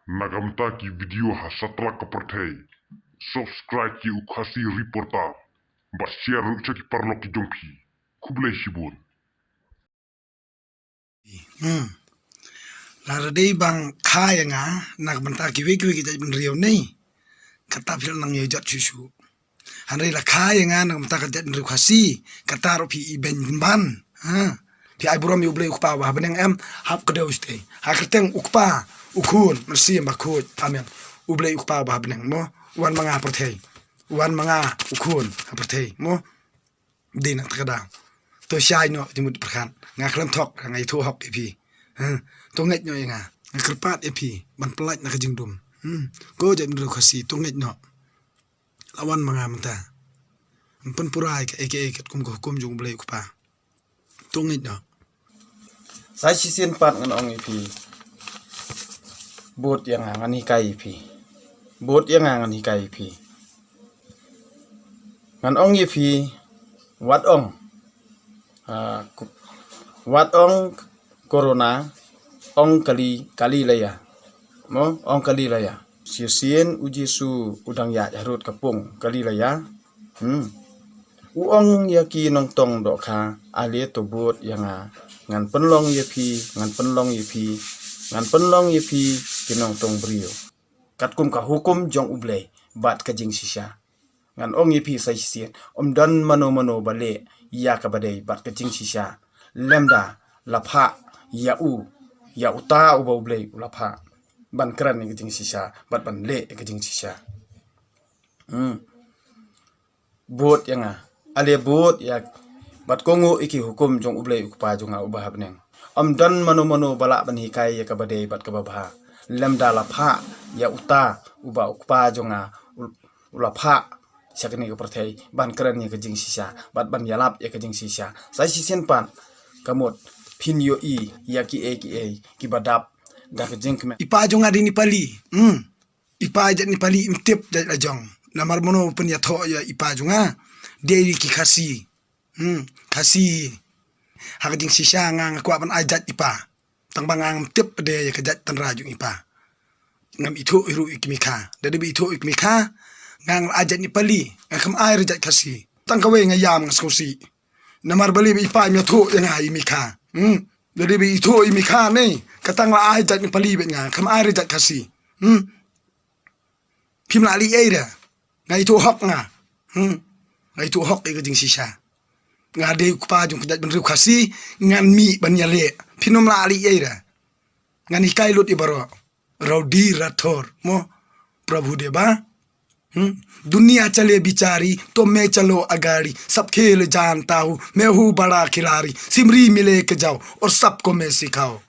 Nagamta ki video ha satra kaperthei. Subscribe ki ukhasi reporta. Ba share rukcha ki parlo ki jongki. Kublai shibun. Laradei bang kaya nga nagbanta ki wiki jaj bin riyo nei kata phil nang ye jat chuchu hanrei la kaya nga nagbanta ka jat riyo khasi kata ro phi ben ban phi ai buram yu blei ukpa wa beneng em hap kedau ste ha kerteng ukpa ukun mersi makut amen ublei ukpa wa beneng mo wan manga perthei wan manga ukun perthei mo din takada to shai no timut perkhan nga khlem thok ngai thu hok phi tonget nyo nga kerpat epi ban pelat na kajing dum go jam ru khasi tonget no lawan manga menta pen purai ke eket kum hukum jung blai kupa tonget no sai sisen pat ngan ong epi bot yang ngan hikai epi bot yang ngan hikai epi ngan ong epi wat ong corona ong kali laya mo ong kali laya sien uji su udang ya harut kapung kali laya ong yaki nong tong dok kha ale to bot yang ngan penlong yepi ngan penlong yepi kinong tong brio kat kum ka hukum jong ublei bat ka jing sisa ngan ong yepi sai sien dan mano bale ya ka badai bat ka jing sisa lemda lapha ya uta uba ublei ulapha ban kran ni jing sisa bat ban le ka jing sisa bot yang ale bot ya bat kongo iki hukum jong ublei ukpa jonga ubah beneng dan mano bala ban hikai ya ka badai bat ka babha lemda lapha ya uta uba ukpa jonga ulapha sakni ka perthei ban kran ni ka jing sisa bat ban yalap ya ka jing sisa sai sisen pan kamot pin yo yaki ki badap da ka jing kme ipa jonga di Nepali ipa jat Nepali imtip jat ajong namar mono pen ya tho ya ipa jonga dei ki khasi khasi ha jing sisa ngang kwa ban ajat ipa tang bangang tip de ya ka jat tan raju ipa ngam itu iru ikmika dadi bi itu ikmika ngang ajat Nepali ngam air jat khasi tang kawe ngayam ngaskosi namar bali ipa nya tho yang ai mika jadi bi itu imika nei katang la ai jat Nepali be nga kam air jat khasi phim la li ai da ngai tu hok nga ngai tu hok e jing sisa nga de kupa jung jat ben ru khasi ngan mi ban ya le phinom la li ai da ngan ikai lut ibaro raudi rathor mo प्रभु देवा दुनिया चले बिचारी तो मैं चलो अगाड़ी सब खेल जानता हूँ मैं हूँ बड़ा खिलाड़ी सिमरी मिले के जाओ और सबको मैं सिखाओ